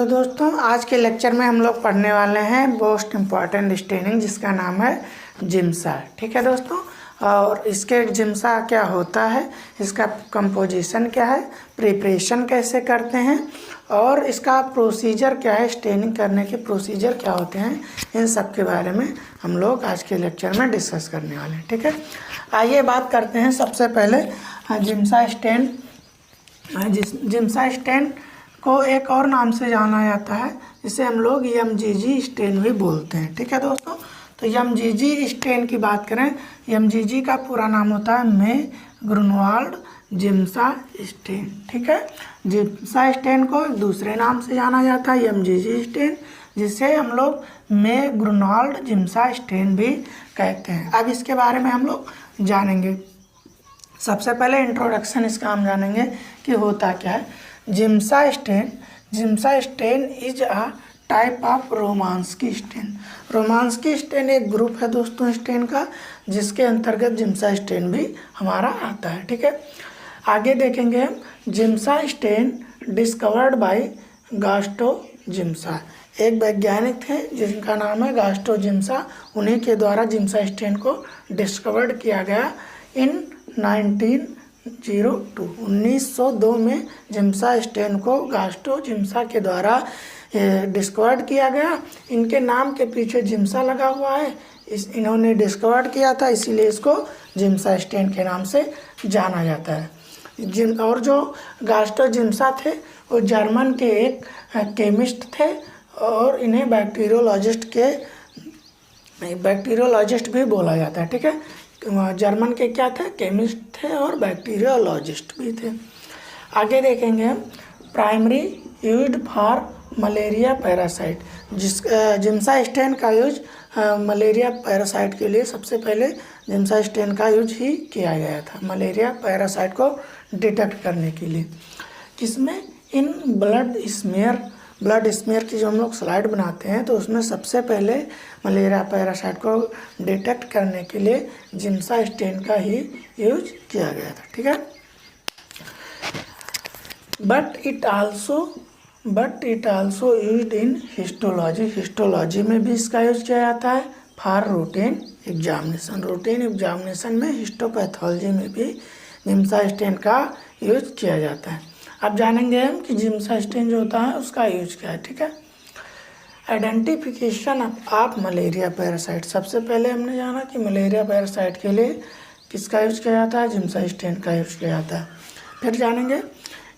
Hello दोस्तों, आज के लेक्चर में हम लोग पढ़ने वाले हैं मोस्ट इम्पॉर्टेंट स्टेनिंग जिसका नाम है जिम्सा। ठीक है दोस्तों, और इसके जिम्सा क्या होता है, इसका कंपोजिशन क्या है, प्रिपरेशन कैसे करते हैं और इसका प्रोसीजर क्या है, स्टेनिंग करने के प्रोसीजर क्या होते हैं, इन सब के बारे में हम लोग आज के लेक्चर में डिस्कस करने वाले हैं। ठीक है, आइए बात करते हैं सबसे पहले जिम्सा स्टेन। जिम्सा स्टेन को एक और नाम से जाना जाता है, जिसे हम लोग एमजीजी स्टेन भी बोलते हैं। ठीक है दोस्तों, तो एमजीजी स्टेन की बात करें, एमजीजी का पूरा नाम होता है मे ग्रुनवाल्ड जिम्सा स्टेन। ठीक है, जिम्सा स्टेन को दूसरे नाम से जाना जाता है एमजीजी स्टेन, जिसे हम लोग मे ग्रुनवाल्ड जिम्सा स्टेन भी कहते हैं। अब इसके बारे में हम लोग जानेंगे। सबसे पहले इंट्रोडक्शन इसका हम जानेंगे कि होता क्या है। Giemsa stain is a type of Romanowsky stain. Romanowsky stain एक ग्रुप है दोस्तों स्टेन का, जिसके अंतर्गत जिम्सा स्टेन भी हमारा आता है। ठीक है, आगे देखेंगे हम। Giemsa stain discovered by Gustav Giemsa. एक वैज्ञानिक थे जिनका नाम है गास्टो जिम्सा, उन्हीं के द्वारा जिम्सा स्टेन को डिस्कवर्ड किया गया इन 1902 में। जिम्सा स्टेन को गास्टो जिम्सा के द्वारा डिस्कवर्ड किया गया। इनके नाम के पीछे जिम्सा लगा हुआ है, इन्होंने डिस्कवर्ड किया था, इसीलिए इसको जिम्सा स्टेन के नाम से जाना जाता है। और जो गास्टो जिम्सा थे वो जर्मन के एक केमिस्ट थे और इन्हें बैक्टीरियोलॉजिस्ट भी बोला जाता है। ठीक है, जर्मन के क्या थे, केमिस्ट थे और बैक्टीरियोलॉजिस्ट भी थे। आगे देखेंगे हम। Primary used for malaria parasite. Giemsa stain का यूज मलेरिया पैरासाइट के लिए सबसे पहले जिम्सा स्टेन का यूज ही किया गया था, मलेरिया पैरासाइट को डिटेक्ट करने के लिए। किसमें, इन ब्लड स्मेयर की जो हम लोग स्लाइड बनाते हैं तो उसमें सबसे पहले मलेरिया पैरासाइट को डिटेक्ट करने के लिए जिम्सा स्टेन का ही यूज किया गया था। ठीक है, but it also used in histology. Histology में भी इसका यूज किया जाता है। फॉर रूटीन एग्जामिनेशन में हिस्टोपैथोलॉजी में भी जिम्सा स्टेन का यूज किया जाता है। अब जानेंगे हम कि जिम्सा स्टेन जो होता है उसका यूज क्या है। ठीक है, आइडेंटिफिकेशन ऑफ मलेरिया पैरासाइट। सबसे पहले हमने जाना कि मलेरिया पैरासाइट के लिए किसका यूज किया जाता है, जिम्सा स्टेन का यूज किया जाता है। फिर जानेंगे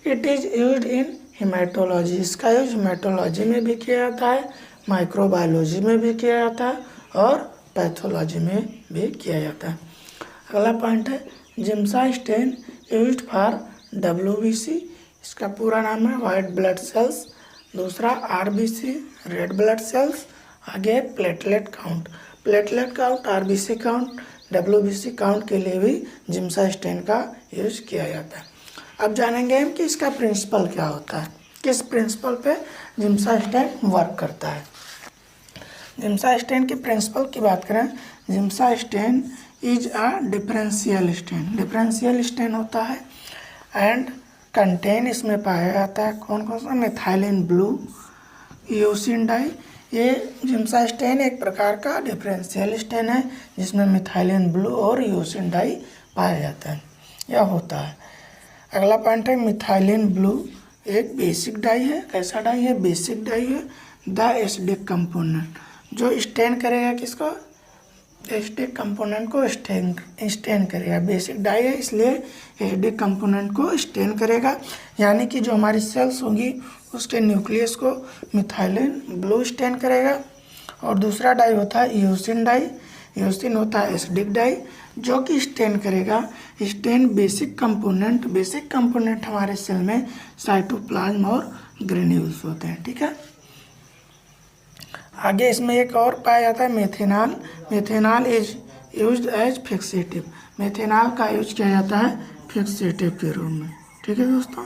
it is used in haematology. इसका यूज हेमाटोलॉजी में भी किया जाता है, माइक्रोबायोलॉजी में भी किया जाता है और पैथोलॉजी में भी किया जाता है। अगला पॉइंट है Giemsa stain used for WBC। इसका पूरा नाम है वाइट ब्लड सेल्स। दूसरा RBC रेड ब्लड सेल्स। आगे platelet count, RBC count, WBC count के लिए भी जिम्सा स्टेन का यूज किया जाता है। अब जानेंगे हम कि इसका प्रिंसिपल क्या होता है, किस प्रिंसिपल पे जिम्सा स्टेन वर्क करता है। जिम्सा स्टेन के प्रिंसिपल की बात करें, Giemsa stain is a differential stain होता है एंड कंटेन, इसमें पाया जाता है कौन कौन सा, मिथाइलिन ब्लू, यूसिन डाई। ये जिम्सा स्टेन एक प्रकार का डिफरेंशियल स्टेन है जिसमें मिथाइलिन ब्लू और यूसिन डाई पाया जाता है या होता है। अगला पॉइंट है मिथाइलिन ब्लू एक बेसिक डाई है। कैसा डाई है, बेसिक डाई है। द एसिडिक कंपोनेंट जो स्टेन करेगा किसको, एसिडिक कंपोनेंट को स्टेन करेगा। बेसिक डाई है इसलिए एसिडिक कंपोनेंट को स्टेन करेगा, यानी कि जो हमारी सेल्स होंगी उसके न्यूक्लियस को मिथाइलिन ब्लू स्टेन करेगा। और दूसरा डाई होता है यूसिन डाई। यूसिन होता है एसिडिक डाई जो कि स्टेन करेगा बेसिक कंपोनेंट हमारे सेल में साइटोप्लाज्म और ग्रेन्यूल्स होते हैं। ठीक है, आगे इसमें एक और पाया जाता है methanol is used as fixative. Methanol का यूज किया जाता है फिक्सेटिव के रूप में। ठीक है दोस्तों,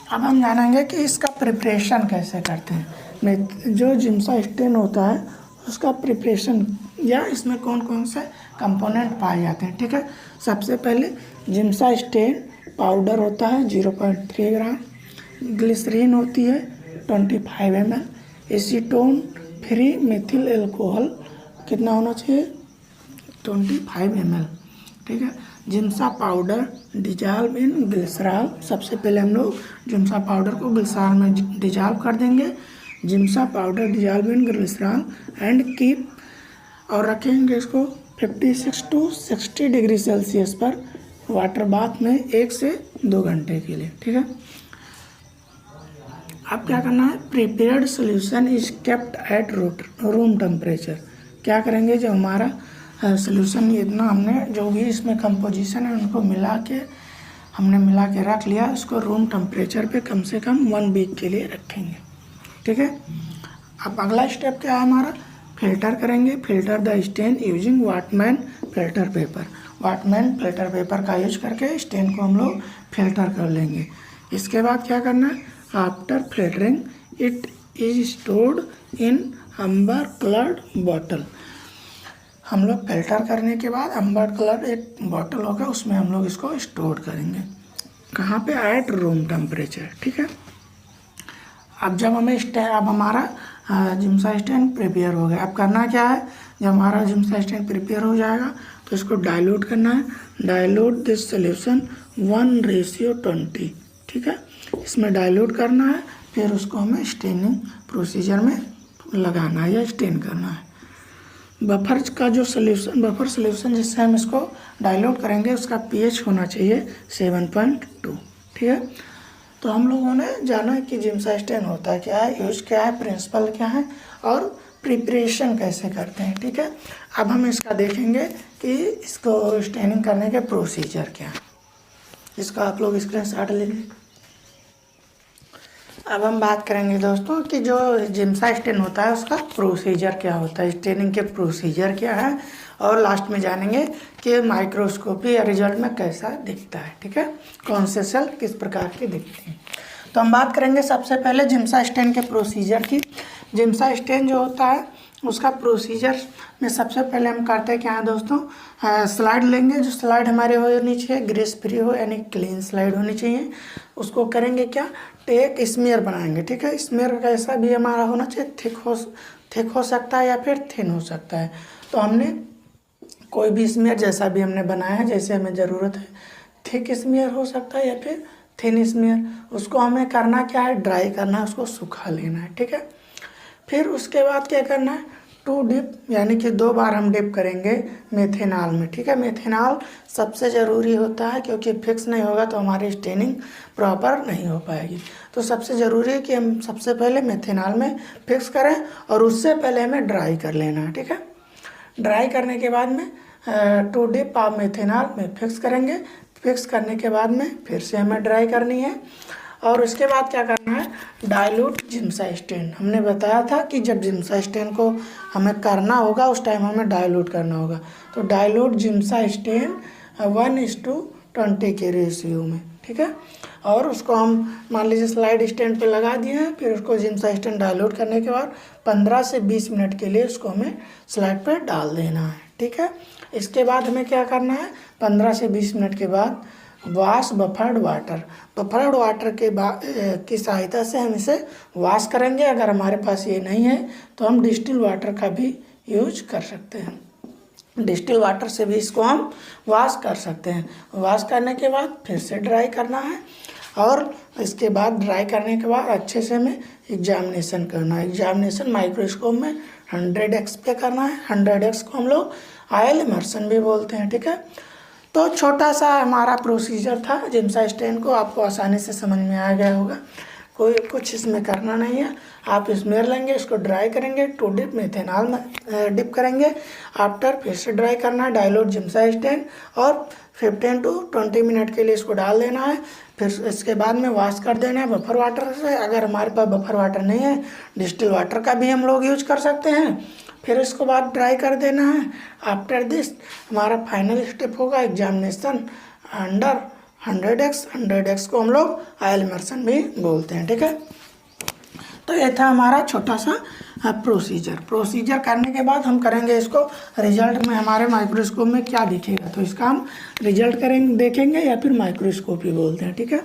अब हम जानेंगे कि इसका प्रिपरेशन कैसे करते हैं। जो जिम्सा स्टेन होता है उसका प्रिपरेशन या इसमें कौन कौन से कंपोनेंट पाए जाते हैं। ठीक है, सबसे पहले जिम्सा स्टेन पाउडर होता है 0.3 ग्राम, ग्लिसरीन होती है 25 ml, acetone free Mithil alcohol कितना होना चाहिए 25 ml, ठीक है। Giemsa powder dissolve in glycerol, सबसे पहले हम लोग जिम्सा पाउडर को ग्लिसरॉल में डिजॉल्व कर देंगे। Giemsa powder dissolve in glycerol and keep, और रखेंगे इसको 56 to 60 डिग्री सेल्सियस पर वाटर बाथ में 1 से 2 घंटे के लिए, ठीक है। अब क्या करना है, prepared solution is kept at room temperature. क्या करेंगे, जब हमारा सोल्यूशन इतना हमने जो भी इसमें कंपोजिशन है उनको हमने मिला के रख लिया, उसको रूम टेम्परेचर पे कम से कम 1 वीक के लिए रखेंगे, ठीक है। अब अगला स्टेप क्या है हमारा, फिल्टर करेंगे। Filter the stain using Whatman filter paper. Whatman filter paper का यूज करके स्टेन को हम लोग फिल्टर कर लेंगे। इसके बाद क्या करना है, after filtering it is stored in amber coloured bottle. हम लोग फिल्टर करने के बाद अम्बर कलर एक बॉटल होगा, उसमें हम लोग इसको स्टोर करेंगे। कहाँ पे, एट रूम टेम्परेचर, ठीक है। अब जब अब हमारा जिम्सा स्टेन प्रिपेयर हो गया। अब करना क्या है, जब हमारा जिम्सा स्टेन प्रिपेयर हो जाएगा तो इसको डाइल्यूट करना है। डाइल्यूट दिस सोल्यूशन 1:20, ठीक है। इसमें डाइल्यूट करना है, फिर उसको हमें स्टेनिंग प्रोसीजर में लगाना है या स्टेन करना है। बफर का जो सोल्यूशन, बफर सोल्यूशन जिससे हम इसको डाइल्यूट करेंगे उसका pH होना चाहिए 7.2, ठीक है। तो हम लोगों ने जाना है कि जिम्सा स्टेन होता है क्या है, यूज क्या है, प्रिंसिपल क्या है और प्रिपरेशन कैसे करते हैं, ठीक है। अब हम इसका देखेंगे कि इसको स्टेनिंग करने के प्रोसीजर क्या है। इसका आप लोग स्क्रीनशॉट ले लें। अब हम बात करेंगे दोस्तों कि जो जिम्सा स्टेन होता है उसका प्रोसीजर क्या होता है, स्टेनिंग के प्रोसीजर क्या है, और लास्ट में जानेंगे कि माइक्रोस्कोपी या रिजल्ट में कैसा दिखता है, ठीक है। कौन से सेल किस प्रकार के दिखते हैं। तो हम बात करेंगे सबसे पहले जिम्सा स्टेन के प्रोसीजर की। जिम्सा स्टेन जो होता है उसका प्रोसीजर में सबसे पहले हम करते हैं क्या है दोस्तों, स्लाइड लेंगे। जो स्लाइड हमारे होनी चाहिए ग्रीस फ्री हो, यानी क्लीन स्लाइड होनी चाहिए। उसको करेंगे क्या, टेक स्मीयर बनाएंगे, ठीक है। स्मीयर कैसा भी हमारा होना चाहिए, थिक हो सकता है या फिर थिन हो सकता है। तो हमने कोई भी स्मीयर जैसा भी हमने बनाया है, जैसे हमें ज़रूरत है, थिक स्मीयर हो सकता है या फिर थिन स्मीयर। उसको हमें करना क्या है, ड्राई करना है, उसको सुखा लेना है, ठीक है। फिर उसके बाद क्या करना है, 2 डिप, यानी कि 2 बार हम डिप करेंगे मेथेनॉल में, ठीक है। मेथेनॉल सबसे ज़रूरी होता है क्योंकि फिक्स नहीं होगा तो हमारी स्टेनिंग प्रॉपर नहीं हो पाएगी। तो सबसे ज़रूरी है कि हम सबसे पहले मेथेनॉल में फिक्स करें और उससे पहले हमें ड्राई कर लेना है, ठीक है। ड्राई करने के बाद में 2 डिप आप मेथेनॉल में फिक्स करेंगे। फिक्स करने के बाद में फिर से हमें ड्राई करनी है। और उसके बाद क्या करना है, डाइल्यूट जिम्सा स्टेन। हमने बताया था कि जब जिम्सा स्टेन को हमें करना होगा उस टाइम हमें डाइल्यूट करना होगा। तो डाइल्यूट जिम्सा स्टेन 1:20 के रेशियो में, ठीक है। और उसको हम मान लीजिए स्लाइड स्टैंड पे लगा दिए हैं। फिर उसको जिम्सा स्टेन डाइल्यूट करने के बाद 15 से 20 मिनट के लिए उसको हमें स्लाइड पे डाल देना है, ठीक है। इसके बाद हमें क्या करना है, 15 से 20 मिनट के बाद wash buffered water. Buffered water की सहायता से हम इसे वॉश करेंगे। अगर हमारे पास ये नहीं है तो हम डिस्टिल वाटर का भी यूज कर सकते हैं। डिस्टिल वाटर से भी इसको हम वॉश कर सकते हैं। वॉश करने के बाद फिर से ड्राई करना है और इसके बाद ड्राई करने के बाद अच्छे से हमें एग्जामिनेशन करना है। एग्जामिनेशन माइक्रोस्कोप में 100x पे करना है। 100x को हम लोग ऑयल इमर्शन भी बोलते हैं, ठीक है। तो छोटा सा हमारा प्रोसीजर था जिम्सा स्टेन को, आपको आसानी से समझ में आ गया होगा। कोई कुछ इसमें करना नहीं है। आप स्मेयर लेंगे, इसको ड्राई करेंगे, 2 डिप मेथेनॉल में डिप करेंगे। आफ्टर फिर से ड्राई करना है डाइल्यूट जिम्सा स्टेन और 15 to 20 मिनट के लिए इसको डाल देना है। फिर इसके बाद में वॉश कर देना है बफर वाटर से। अगर हमारे पास बफर वाटर नहीं है, डिस्टिल वाटर का भी हम लोग यूज कर सकते हैं। फिर इसको बाद ड्राई कर देना है। आफ्टर दिस हमारा फाइनल स्टेप होगा एग्जामिनेशन अंडर 100x। 100x को हम लोग ऑयल इमर्शन भी बोलते हैं, ठीक है। तो ये था हमारा छोटा सा प्रोसीजर करने के बाद हम करेंगे इसको रिजल्ट में हमारे माइक्रोस्कोप में क्या दिखेगा, तो इसका हम रिजल्ट करेंगे देखेंगे या फिर माइक्रोस्कोपी बोलते हैं, ठीक है।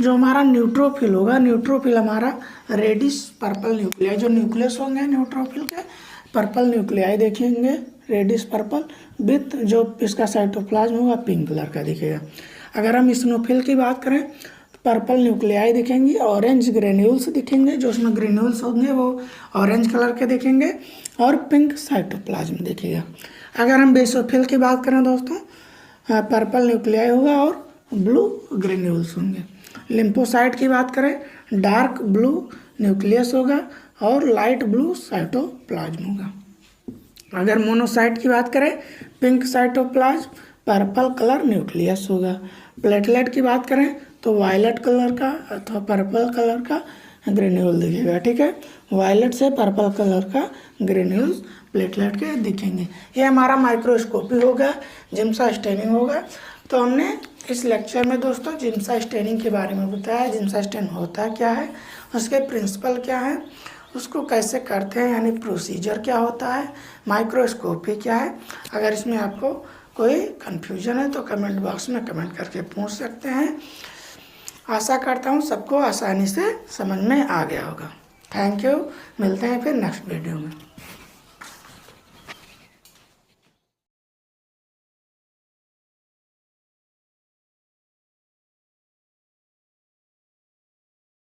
जो हमारा न्यूट्रोफिल होगा, न्यूट्रोफिल हमारा रेडिश पर्पल न्यूक्लियाई, जो न्यूक्लियस होंगे न्यूट्रोफिल के पर्पल न्यूक्लियाई देखेंगे, रेडिश पर्पल विथ जो इसका साइटोप्लाज्म होगा पिंक कलर का दिखेगा। अगर हम इस्नोफिल की बात करें पर्पल न्यूक्लियाई दिखेंगी, ऑरेंज ग्रेन्यूल्स दिखेंगे, जो उसमें ग्रेन्यूल्स होंगे वो ऑरेंज कलर के दिखेंगे और पिंक साइटोप्लाज्म दिखेगा। अगर हम बेसोफिल की बात करें दोस्तों, पर्पल न्यूक्लियाई होगा और ब्लू ग्रेन्यूल्स होंगे। लिम्फोसाइट की बात करें डार्क ब्लू न्यूक्लियस होगा और लाइट ब्लू साइटोप्लाज्म होगा। अगर मोनोसाइट की बात करें pink cytoplasm, purple colour nucleus होगा। प्लेटलेट की बात करें तो वायलेट कलर का अथवा पर्पल कलर का ग्रेन्यूल दिखेगा, ठीक है। वायलेट से पर्पल कलर का ग्रेन्यूल्स प्लेटलेट के दिखेंगे। ये हमारा माइक्रोस्कोपी होगा, जिम्सा स्टेनिंग होगा। तो हमने इस लेक्चर में दोस्तों जिम्सा स्टेनिंग के बारे में बताया, जिम्सा स्टेन होता क्या है, उसके प्रिंसिपल क्या है, उसको कैसे करते हैं यानी प्रोसीजर क्या होता है, माइक्रोस्कोपी क्या है। अगर इसमें आपको कोई कन्फ्यूजन है तो कमेंट बॉक्स में कमेंट करके पूछ सकते हैं। आशा करता हूँ सबको आसानी से समझ में आ गया होगा। थैंक यू, मिलते हैं फिर नेक्स्ट वीडियो में।